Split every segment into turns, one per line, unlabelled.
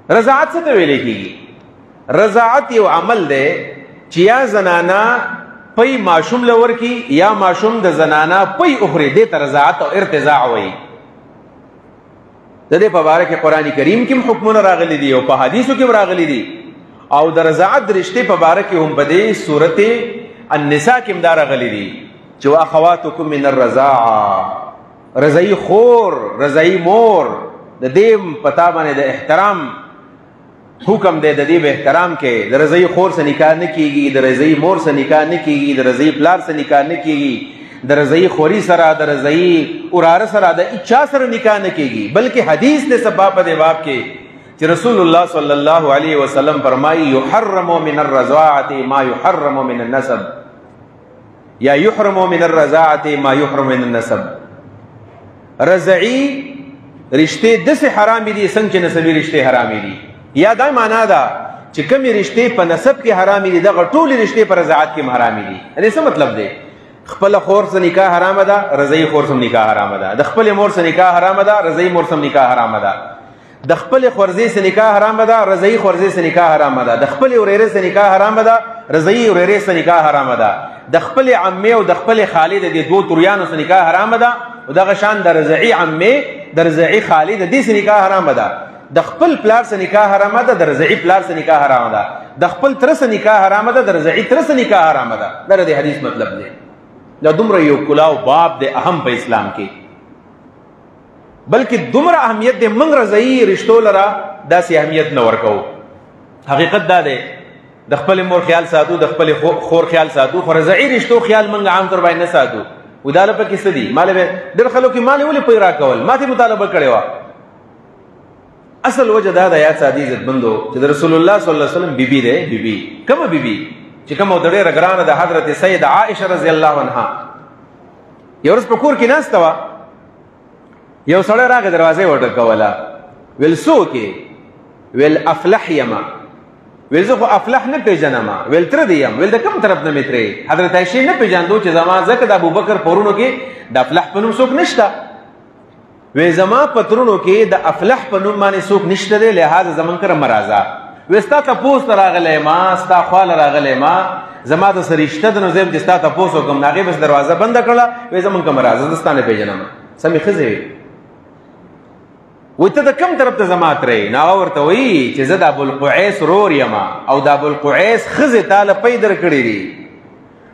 رضاعت څه ته ویل کېږي؟ رضاعت یو عمل دی چې یا زنانا پی ماشوم لور کی یا ماشوم د زنانا پی اخري دې ته رضاعت او ارتضاع وایي. د دې په باره کې قرآن کریم کې حکمونه راغلي دي او په حدیثو کې راغلي دي او د رضاعت د رشتې په باره کې هم په دې سورته النساء کې دا راغلي دي چې واخواتکم من الرضاعه، رضعی خور رضعی مور د دې پتا باندې د احترام حکم دی. د دې به احترام کې د رضعی خور سره نکاح نه کیږي، د رضعی مور سره نکاح نه کیږي، د رضعی پلار سره نکاح نه کیږي، د رضعی خوري سره د رضعی اوراره سره د اچا سره نکاح نه کیږي. بلکې حدیث د سبب په باب کې چې رسول الله صلی الله علیه وسلم فرمایي یحرم من الرضاعه ما یحرم من النسب، یا یحرم من الرضاعه ما یحرم من النسب. رضعی رشته د څه حرام دي څنګه چې نسبی رشته حرام دي. یا دا معنا ده چې کومې رشتې په نسب کې حرام دي دغه ټولې رشتې په رضاعت کې حرام دي. دې څه مطلب دی؟ خپل خور سره نکاح حرام ده، رضعی خور سره نکاح حرام ده. د خپل مور سره نکاح حرام ده، رضعی مور سره نکاح حرام ده. د خپل خورزي سره نکاح حرام ده، رضعی خورزي سره نکاح حرام ده. د خپل وريره سره نکاح حرام ده، رضعی وريره سره نکاح حرام ده. د خپل عمه او د خپل خالد د دوه تریانو سره نکاح حرام ده او دغه شان د رضعی عمه د رضعی خالد د دې سره نکاح حرام ده. د خپل پلار سره نکاح حرام ده، د رضعی پلار سره نکاح حرام ده. د خپل تر سره نکاح حرام ده، د رضعی تر سره نکاح حرام ده. دا د حدیث مطلب دی. دا دومره یو کلاو باب دی اهم په اسلام کې، بلکې دومره اهمیت دی موږ رضعی رشتو لره داسې اهمیت نه ورکوو. حقیقت دا دی د خپل مور خیال ساتو، د خپل خور خیال ساتو، خو رضعی رشتو خیال موږ عام طور باندې نه ساتو. و دا لپاره کې څه دي؟ مال به ډېر خلکو کې مال ولې پی راکول، ما ته مطالبه کړې وه. اصل وجه دا ده یاد ساتي عزت بندو چې د رسول الله صلی الله علیه وسلم بیبي دی. بیبي کومه بیبي چې کومه د ډېره ګرانه د حضرت سید عائشه رضی الله عنها. یو ورځ په کور کې ناسته وه، یو سړی راغی دروازې وټکوله. ویل څوک یې؟ ویل افلح یمه. ویل زه خو افلح نه پېژنم. ویل تره دې یم. ویل د کوم طرف نه مې ترې؟ حضرت عایشې نه پېژندو چې زما ځکه د ابوبکر پورونو کې د افلح په نوم څوک نشته. وی زما پترونو کې د افلح په نوم باندې څوک نشته دی، لہذا زمون کره مرازه. وی ستا تپوس ته راغلی ما، ستا خواله راغلی ما، زما د سره رشته ده نو زه یم چې ستا تپوس وکړم. نو هغې بس دروازه بنده کړله. وی زمون که مرازه زه ستا نه پېژنم. سمې ښځې وي. وی ته د کوم طرف ته زما تره یې؟ نو هغه ورته وایي چې زه د ابوالقعیس رور یم او د ابوالقعیس ښځې تا له پی در کړي دي.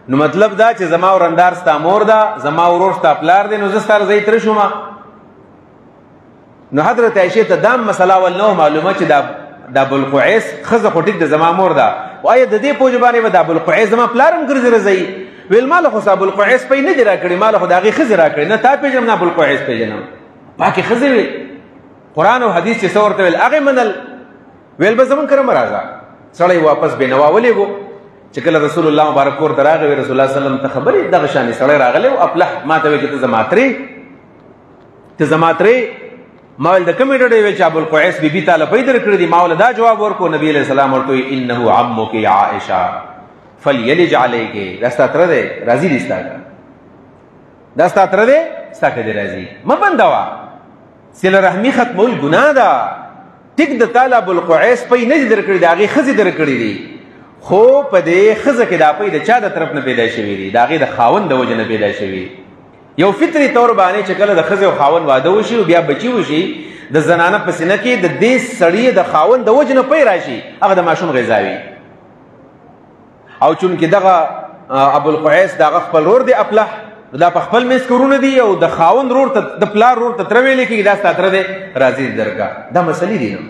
نو مطلب دا چې زما ورندار ستا مور ده، زما ورور ستا پلار دی، نو زه ستا رضعی تره شوم. نو حضرت عائشې ته دا مسله ول نه معلومه چې د ابوالقعیس ښځه خو ټیک د زما مور ده، خو آیا د دې پوجې باندې به د ابوالقعیس زما پلار هم ګرځي رضعی؟ ویل ما له خو ابوالقعیس پی نه دي راکړي، ما له خو د هغې ښځې راکړي، نه تا پېژنم نه ابوالقعیس پېژنم. پاکې ښځې وې. قرآن او حدیث چې څه ورته ویل هغې منل. ویل به زمونږ کره مه راځه. سړی واپس بېنوا ولېږو. چې کله رسول الله مبارک کور ته راغی، رسول الله وسلم ته خبرې دغه شانې سړی راغلی و افلح ما ته ویل چې ته زما ترې، ته زما ترې. ما ویل د کومې ډډې ویل چې ابوالقعیس بیبي تا له پی در کړي دي. ما ول دا جواب ورکړو. نبي علیه السلام ورته وایي انه عمک عائشه فلیلج علیک. دا ستا تره دی، راضي دي ستا که؟ دا ستا تره دی، ستا که دې راضي. مه بندوه. صله رحمي ختمول ګناه ده. ټیک د تا له ابوالقعیس پی نه دي در کړي، د هغې ښځې در کړي دي، خو په دې ښځه کې دا پی د چا د طرف نه پیدا شوي دي؟ د هغې د خاوند د وجې نه پیدا شوي. یو فطري طور باندې چې کله د ښځې او خاوند واده وشي او بیا بچي وشي، د زنانه په سینه کې د دې سړي د خاوند د وجې نه پی راشي، هغه د ماشوم غذا وي. او چونکې دغه ابوالقعیس د هغه خپل رور دی افلح، دا په خپل میز کې ورونه دي او د خاوند رور ته د پلار رور ته تره ویلې کېږي دا ستا تره دی، راضي دي درګه. دا مسلې دي. نو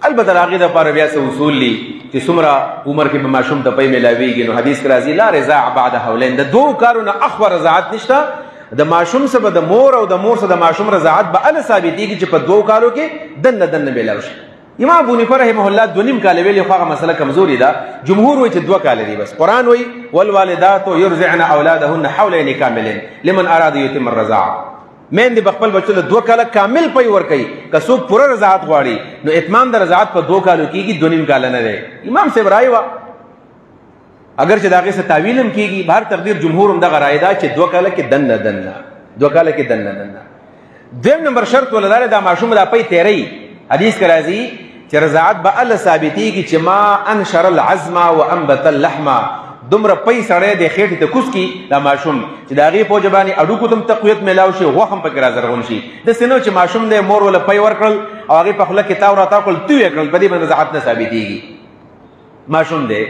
البته د هغې دپاره بیا څه اصول دي چې څومره عمر کې به ماشوم ته پی میلاویږي. نو حدیث کې راځي لا رضاع بعد حولین. د دوو کارو نه اخوا رضاعت نشته. د ماشوم څه به د مور او د مور څه د ماشوم رضاعت به هله ثابتېږي چې په دوو کالو کې دننه دننه میلاو شي. امام ابو حنیفه رحمه الله 2.5 کاله ویلي، خو هغه مسله کمزوري ده. جمهور وایي چې 2 کاله دي بس. قرآن وایي والوالدات یرضعن اولادهن حولین کاملین لمن اراد یتم الرضاعه. میندې به خپل بچو له 2 کاله کامل پی ورکوي. که څوک پوره رضاعت غواړي نو اتمام د رضاعت په 2 کالو کېږي، 2.5 کاله نه دی. امام صاحب رایه وه، اگر چې د هغې څه تاویل هم کېږي، بهر تقدیر جمهور هم دغه رایه ده چې 2 کاله کې دننه دننه، 2 کاله کې دننه دننه. 2 نمبر شرط ولدار دا ماشوم دا پی تیری. حدیث کې راځي چې رضاعت به الله ثابتېږي چې ما انشر العظم وانبت اللحم دومره پی سړی د خېټې ته کوز کی دا ماشوم چې د هغې په وجه باندې اډوکو ته هم تقویت میلاو شي غوښ هم پکې رازرغون شي داسې نه چې ماشوم دی مور وله پی ورکړل او هغې په خوله کې تاو راتاو کړل تو یې کړل په دې باندې رضاعت نه ثابتېږي ماشوم دی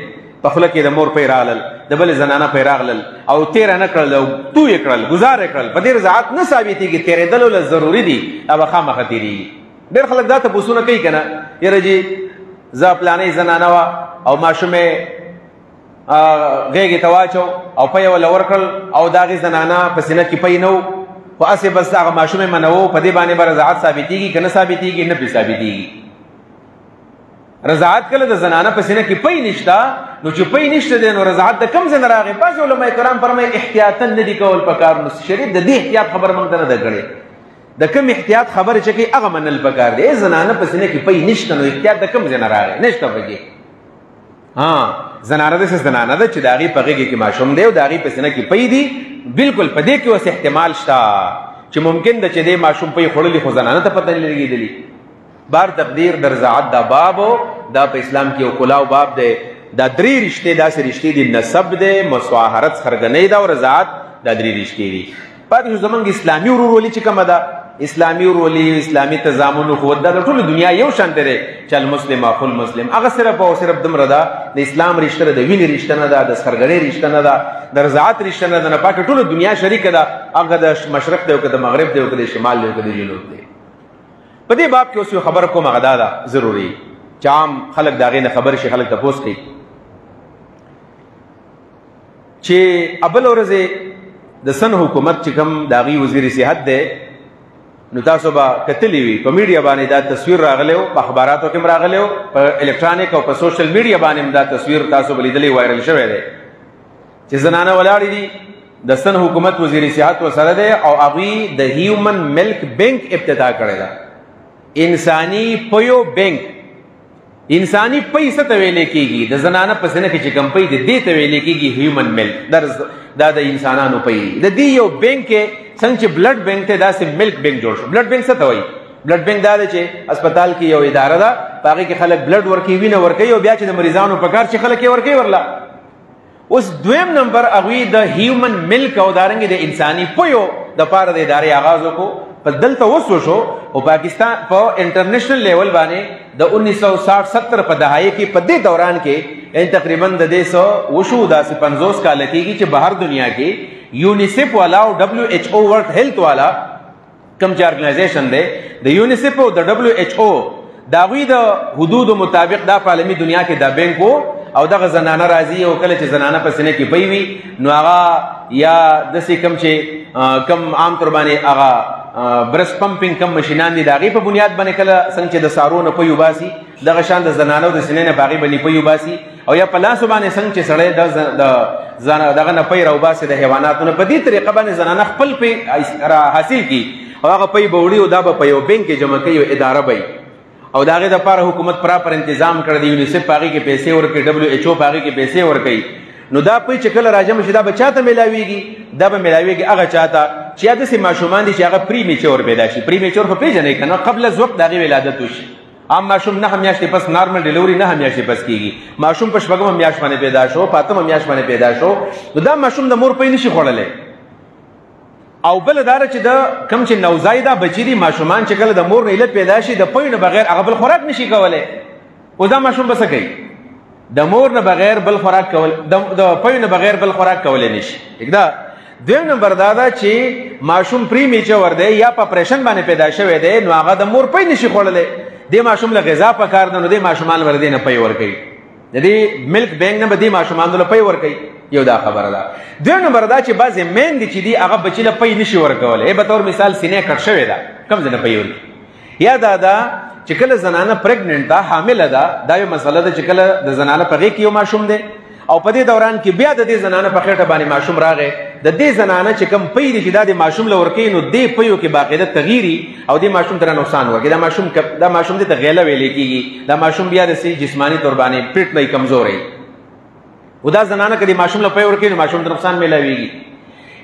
په خوله کې د مور پی راغلل د بلې زنانه پی راغلل او تیره نه کړل او تو یې کړل ګزار یې کړل په دې رضاعت نه ثابتېږي تېرېدل له ضروري دي دا به خامخا تېرېږي ډېر خلک دا تپوسونه کوي که نه یاره جي زه پلانۍ زنانه وه او ماشوم یې غېږې ته واچو او پی یې وله ورکړل او د هغې زنانه په سینه کې پی نه و خو هسې بس هغه ماشوم یې منوو په دې باندې به رضاعت ثابتېږي که نه ثابتېږي نه پرې ثابتېږي رضاعت کله د زنانه په سینه کې پی نشته نو چې پی نشته دی نو رضاعت د کوم ځای نه راغی بعضې علما کرام فرمایي احتیاطا نه دي کول پکار نو شریف د دې احتیاط خبره موږ ته نه ده کړې د کوم احتیاط خبرې چې کوي هغه منل پکار دی زنانه په سینه کې پی نشته نو احتیاط د کوم ځای نه راغی نشته پکې زنانه داسې زنانه ده چې د هغې په غېږې کې ماشوم دی او د هغې په سینه کې پی دي بلکل په دې کې اوس احتمال شته چې ممکن ده چې دې ماشوم پی خوړلي خو زنانه ته پته نه لګېدلي بار تقدیر د رضاعت دا باب دا په اسلام کې یو کلاو باب دی دا درې رشتې داسې رشتې دي نسب دی مسواهرت څرګنۍ ده او رضاعت دا درې رشتې دي پاتې شو زموږ اسلامي ورورولي چې کومه ده اسلامي ورولي اسلامي تضامن اخوت دا د ټوله دنیا یو شان دی چې المسلم اخو المسلم هغه صرف او صرف دومره ده د اسلام رشته ده د وینې رشته نه ده د څرګنۍ رشته نه ده د رضاعت رشته نه ده نه پاکه ټوله دنیا شریکه ده هغه د مشرق دی او که د مغرب دی او که د شمال دی او که د جنوب دی په دې باب کې اوس یو خبره کوم هغه دا ده ضروري چې عام خلک د هغې نه خبر شي خلک تپوس کوي چې اول ورځې د سن حکومت چې کوم د هغې وزیر صحت دی نو تاسو به کتلی وي په میډیا باندې دا تصویر راغلی و په اخباراتو کې هم راغلی و په الکترانیک او په سوشل میډیا باندې هم دا تصویر تاسو به لیدلی وایرل شوی دی چې زنانه ولاړې دي د سن حکومت وزیر صحت ورسره دی او هغوی د هیومن ملک بینک ابتدا کړی ده انساني پیو بینک انساني پی څه ته ویلی کېږي د زنانه په سینه کې چې کوم پی دی دې ته ویلی کېږي هیومن ملک دا د انسانانو پی دی د دې یو بینک کې څنګه چې بلډ بینک ته داسې ملک بینک جوړ شو بلډ بینک څه ته وایي بلډ بینک دا دی چې هسپتال کې یو اداره ده په هغې کې خلک بلډ ورکوي وینه ورکوي او بیا چې د مریضانو په کار چې خلک یې ورکوي ورله اوس دویم نمبر هغوی د هیومن ملک او دارنګې د انساني پیو دپاره د ادارې آغاز وکړو په دلته اوس وشو او پاکستان په انټرنیشنل لیول باندې د 1960-70 په دهایې کې په دې دوران کې تقریبا د دې څه وشو داسې 50 کاله کېږي چې بهر دنیا کې یونیسیف والا او WHO ورلډ هیلث والا کوم چې ارګنایزیشن دی د یونیسیف او د WHO د هغوی د حدودو مطابق دا په عالمي دنیا کې دا بینک و او دغه زنانه راځي او کله چې زنانه په سینه کې پی وي نو هغه یا داسې کوم چې کم عام طور باندې هغه برس پمپینګ کم مشینان دي د هغې په بنیاد باندې کله څنګه چې د سارو نه پی وباسي دغه شان د زنانو د سینې نه په هغې باندې پی وباسي او یا په لاسو باندې څنګه چې سړی دغه نه پی راوباسي د حیواناتو نه په دې طریقه باندې زنانه خپل پی حاصل کړي او هغه پی به وړي او دا به په یو بینک کې جمع کوي یو اداره به او د هغې دپاره حکومت پراپر انتظام کړی د یونیسیف په هغې کې پیسې ورکوي WHO په هغې کې پیسې ورکوي نو دا پی چې کله راجمع شي دا به چا ته میلاویږي دا به میلاویږي هغه چا ته چې یا داسې ماشومان دي چې هغه پری میچور پیدا شي پری میچور خو پېژنئ که نه قبل از وقت د هغې ولادت وشي عام ماشوم 9 میاشتې پس نارمل ډیلیوري 9 میاشتې پس کېږي ماشوم په 8مه میاشت باندې پیدا شو په 8مه میاشت باندې پیدا شو نو دا ماشوم د مور پی نشي خوړلی او بل دا چې د کوم چې نوزایده بچي دي ماشومان چې کله د مور نه علت پیدا شي د پیو نه بغیر هغه بل خوراک نشي کولی اوس دا ماشوم به څه کوي د مور نه بغیر بل خوراک کول د پیو نه بغیر بل خوراک کولی نشي دا دویم نمبر دا ده چې ماشوم پری میچور دی یا په اپریشن باندې پیدا شوی دی نو هغه د مور پی نشي خوړلی دې ماشوم له غذا پکار ده نو دې ماشومان ور دې نه پی ورکوي د دې ملک بینک نه به دې ماشومانو له پی ورکوي یو دا خبره ده دویم نمبر دا چې بعضې میندې چې دي هغه بچي له پی نشي ورکولی به طور مثال سینې کټ شوې ده کوم ځای نه پی ورکوي یا دا ده چې کله زنانه پریګننټ ده حامله ده دا یو مسله ده چې کله د زنانه په غېږ کې یو ماشوم دی او په دې دوران کې بیا د دې زنانه په خېټه باندې ماشوم راغی د دې زنانه چې کوم پی دی چې دا د ماشوم له ورکوي نو دې پیو کې باقاعده تغییري او دې ماشوم ته نقصان ورکوي دا ماشوم دې ته غیله ویلی کېږي دا ماشوم بیا داسې جسماني طور باندې پیټ نه کمزوری او دا زنانه که د ماشوم له پی ورکوي نو ماشوم ته نقصان میلاویږي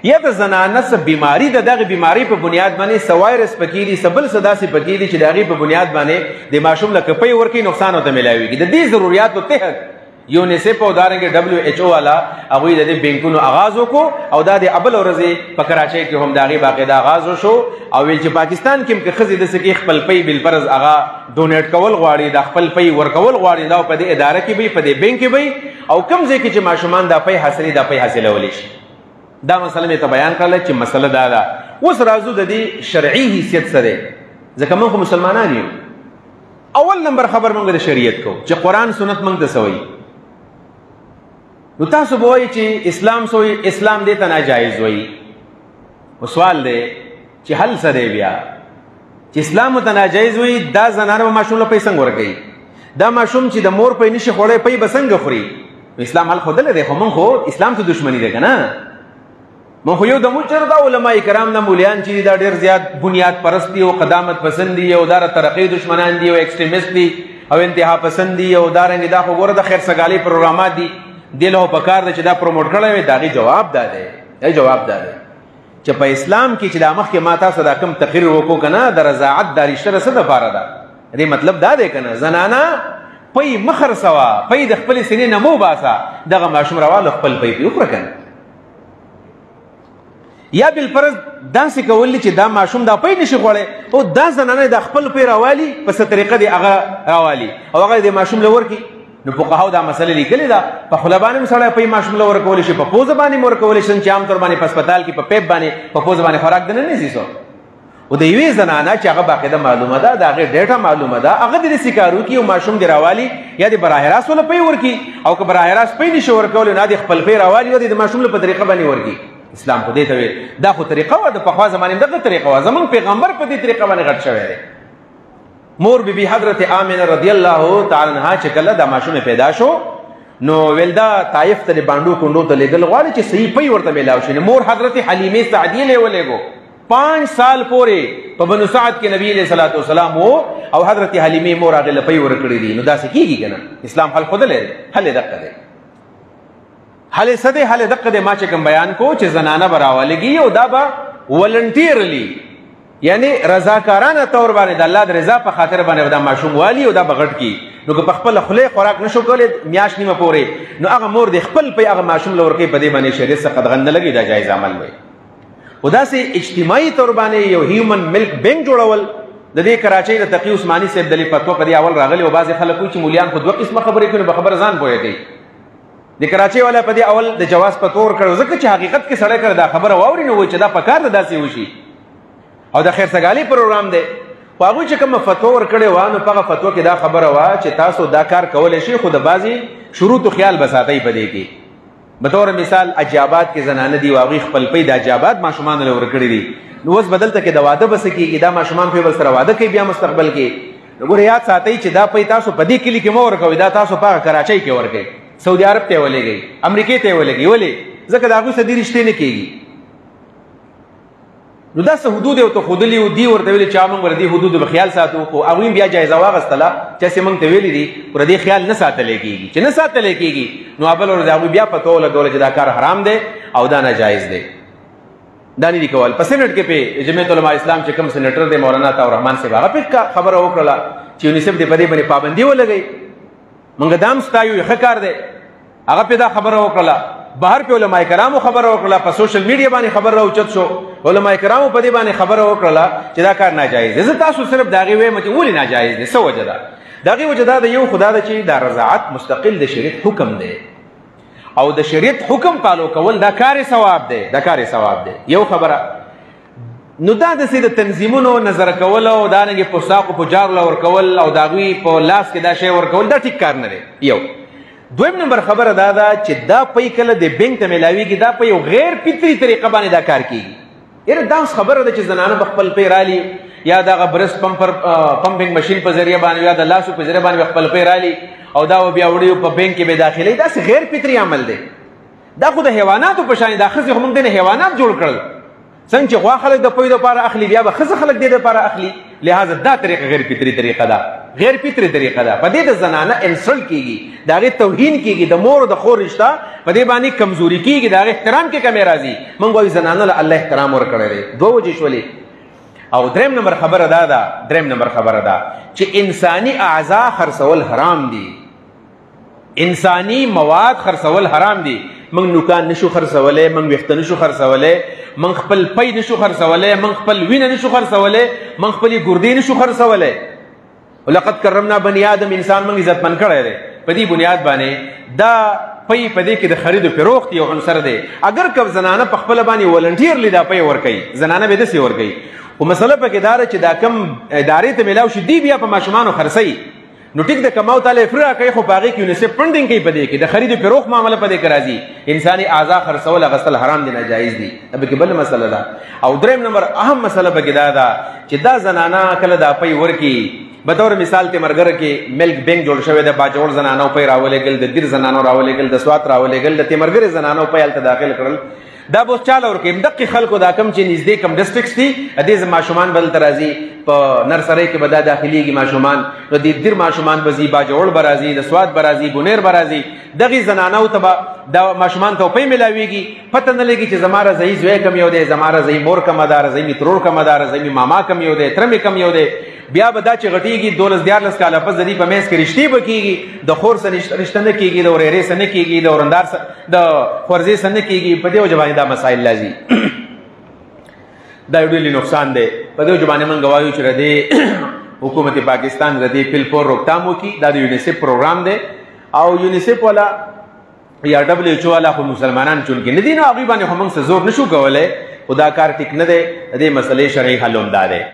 یا د زنانه څه بیماری د دغه بیماری په بنیاد باندې سوایرس پکې دي سبل صداسي پکې دي چې دغه په بنیاد باندې د ماشوم له کپي ورکی نقصان ته ملاويږي د دې ضرورتو ته یونیسف او دارنګ WHO والا هغه د بینکونو آغاز وکړو او دا د ابل ورځې په کراچۍ کې هم دغه باقاعده آغاز وشو او ویل چې پاکستان کې خزې د سکی خپل پی بل فرض هغه ډونیټ کول غواړي د خپل پی ورکول غواړي دا په دې اداره کې به په دې بینک کې به او کم ځای کې چې ماشومان د پی حاصلې د پی حاصلول شي دا مسله مې ته بیان کړل چې مسله دا ده اوس راځو د دې شرعي حیثیت سره ځکه موږ مسلمانان یو اول نمبر خبر موږ د شریعت کو چې قران سنت موږ ته سوي نو تاسو به وایي چې اسلام سوی اسلام دې ته ناجایز وایي او سوال دی چې حل څه دی بیا چې اسلام ته ناجایز وایي دا زنانه ماشوم له پیسې څنګه ورکوي دا ماشوم چې د مور په نشي خوړې پي به څنګه خوري اسلام حل خودل دی خو مونږ خو اسلام ته دښمنی ده کنه مونږ یو د مجر دا علماء کرام نه مولیان چې دا ډیر زیات بنیاد پرست دي او قدامت پسند دي او دار ترقی دشمنان دي او ایکستریمیست دي او انتها پسند دي او دارنګ دا خو ګوره د خیر سګالي پروګرامات دي دله په کار چې دا پروموټ کړی وي دا غي جواب ده جواب ده چې په اسلام کې چې د مخ کې ماته صدا کم تقریر وکړو کنه د رضاعت د رشتہ سره د پاره ده دې مطلب دا دی کنه زنانا پي مخر سوا پي د خپل سینې نه مو باسا دغه ماشوم راواله خپل پي وکړه کنه یا بل فرض داسې کول چې دا ماشوم دا پي نشي غوړې او دا زنانه د خپل پي راوالي په څه طریقه دی هغه راوالي او هغه د ماشوم لور کې نو فقهاو دا مسله لیکلې ده په خلبانه مسله په ماشوم لور کول شي په پوز باندې مور کول شي چې عام تور باندې په هسپتال کې په پیپ باندې په پوز باندې خوراک دنه نه زیسو او د یوې زنانه چې هغه باقاعده معلومه ده دا هغه ډیټا معلومه ده هغه د سکارو کې او ماشوم دی راوالي یا د براه راست ول پي ورکی او که براه راست پي نشي ورکول نه د خپل پي راوالي او د ماشوم په طریقه باندې ورکی اسلام خو دې ته دا خو طریقه و د په خوا زمانه دغه طریقه و زمون پیغمبر په دې طریقه باندې غټ شوی دی مور بی حضرت آمنه رضی الله تعالی عنها چې کله د ماشوم پیدا شو نو ولدا طائف ته باندې کوندو ته لګل غواړي چې صحیح پي ورته ملاو شي نور حضرت حلیمه سعدیه له ولېګو 5 سال پورې په بنو سعد کې نبی علیہ الصلوۃ والسلام او حضرت حلیمه مور هغه لپی ور کړی دي نو دا څه کیږي کنه اسلام حل خود لري حل دقه دی حل سده حل دقه دی ما چې کوم بیان کو چې زنانه براولګي او دا به ولنټیرلی یعنی رضاکارانه تور باندې د الله د رضا په خاطر باندې دا ماشوم والی او دا بغټ کی نو که په خپل خله خوراک نشو کولای میاش نیمه پورې نو هغه مور د خپل په هغه ماشوم لور کې په دې باندې شریعت څخه قدغن نه لګي دا جایز عمل وي او دا سه اجتماعي تور باندې یو هیومن ملک بینک جوړول د دې کراچۍ د تقی عثماني صاحب دلی فتوا په دې اول راغلی او بعض خلکو چې مولیان خو دوه قسمه خبرې کوي به خبر ځان پوهیږي د کراچۍ والا په دې اول د جواز په تور کړو ځکه چې حقیقت کې سړی کړ دا خبره واوري نو چې دا پکار ده داسې وشي او د خیر سګالي پروګرام دی خو هغه چې کوم فتوا ورکړې و نو په فتوا کې دا خبره و چې تاسو دا کار کولای شئ خو د بازي شروط خیال بساتای پدې کې به تور مثال اجابات کې زنانه دی واغې خپل پي د اجابات ماشومان له ورکړې دي نو اوس بدلته کې د واده بس کېږي دا ماشومان په بل سره واده کوي بیا مستقبل کې وګوره یاد ساتئ چې دا پي تاسو په دې کلی کې مو ورکوي دا تاسو په کراچۍ کې ورکوي سعودي عرب ته ولېږي امریکای ته ولېږي ولې ځکه دا غوښه دې رښتې نه کېږي نو دا څه حدود او ته خودلی او دی ورته ویل چې موږ ور دي حدود به خیال ساتو خو هغه بیا جایزه واغستله چې موږ ته ویلي دي ور دي خیال نه ساتل کېږي چې نه ساتل کېږي نو ابل ور هغه بیا پته ولګول چې دا کار حرام دی او دا ناجایز دی دا نه دي کول په سېنات کې په جمعیت علماء اسلام چې کوم سېنیټر دی مولانا طاهر رحمان صاحب هغه په خبره وکړه چې یونیسف دې په دې باندې پابندي ولګي موږ دام ستایو ښه کار دی هغه په دا خبره وکړه بهر په علماء کرامو خبره وکړه په سوشل میډیا باندې خبر راوچت شو علماء کرامو په دې باندې خبره وکړه چې دا کار ناجایز دی زه تاسو صرف داغي وایم چې ولې ناجایز دی څه وجه ده داغي وجه ده یو خدا ده چې دا رضاعت مستقل د شریعت حکم دی او د شریعت حکم پالو کول دا کار ثواب دی دا کار ثواب دی یو خبره نو دا د سید تنظیمونو نظر کول او دانګي پوساق په جار لور کول او داغوی په لاس کې دا شی ور کول دا ټیک کار نه دی یو دویم نمبر خبره دا ده چې دا پي کله د بینک ته ملاويږي دا په یو غیر فطري طریقه باندې دا کار کیږي یره دا خبره ده چې زنانه خپل پي رالي یا دا برس پمپینګ ماشين په ذریعہ باندې یا د لاسو په ذریعہ باندې خپل پي رالي او دا بیا وړي په بینک کې به داخلي دا غیر فطري عمل دی دا خو د حیواناتو په شان دا خزه هم د حیوانات جوړ کړل څنګه چې غوا خلک د پوی د لپاره اخلي بیا به خزه خلک د لپاره اخلي لہذا دا طریقه غیر فطری طریقه ده غیر فطری طریقه ده په دې د زنانه انسلټ کیږي د هغې توهین کیږي د مور او د خور رشته په دې باندې کمزوري کیږي د هغې احترام کې کمی راځي موږ وایو زنانه له الله احترام ورکړی دی دوه وجې شولې او دریم نمبر خبره دا ده چې انساني اعضا خرڅول حرام دي انساني مواد خرڅول حرام دي موږ نوکان نشو خرڅولی موږ ویښته نشو خرڅولی موږ خپل پی نشو خرڅولی موږ خپل وینه نشو خرڅولی موږ خپلې ګردې نشو خرڅولی ولقد کرمنا بني آدم انسان موږ عزتمن کړی دی په دې بنیاد باندې دا پی په دې کې د خرید و فروخت یو عنصر دی اگر که زنانه په خپله باندې ولنټیرلی دا پی ورکوي زنانه به داسې ورکوي خو مسله پکې دا ده چې دا کم ادارې ته میلاو شي دی بیا په ماشومانو خرڅوي نو ټیک د کماو تعالی فرا کوي خو په هغې کې یونیسف فنډینګ کوي په دې کې د خرید و فروخت معامله په دې کې راځي انساني اعضا خرڅول اخیستل حرام دي ناجایز دي دا پکې بله مسله ده او دریم نمبر اهم مسله پکې دا ده چې دا زنانه کله دا پی ورکي بطور مثال تیمرګره کې ملک بینک جوړ شوی د باجوړ زنانو پی راولېږل د دیر زنانو راولېږل د سوات راولېږل د تیمرګرې زنانو پی هلته داخل کړل دا به اوس چاله ورکوي دقې خلکو دا کم چې نږدې کم ډسټرکټس دي دې ماشومان به دلته راځي په نرسرۍ کې به دا داخلیږي ماشومان نو د دیر ماشومان به ځي باجوړ به راځي د سوات به راځي بونیر به راځي دغې زنانو ته به دا ماشومان ته پی میلاویږي پته نه لګي چې زما رضعي زوی کم یو دی زما رضعي مور کمه ده رضعي مې ترور کمه ده رضعي مې ماما کم یو دی تره مې کم یو دی بیا به دا چې غټېږي 12-14 کاله پس د دې په منځ کې رشتې به کېږي د خور سره رشته نه کېږي د ورېرې سره نه کېږي د ورندار د خورزې سره نه کېږي په دې وجه باندې دا مسایل راځي دا یو ډېر نقصان دی په دې وجه باندې موږ وایو چې ردې حکومت پاکستان ردې پلپور روکتام وکړي دا د یونیسف پروګرام دی او یونیسف والا یا ډبلیو ایچ او والا خو مسلمانان چونکې نه دي نو هغوی باندې خو موږ څه زور نشو کولی خو دا کار ټیک نه دی د دې مسلې شرعي حل همدا دی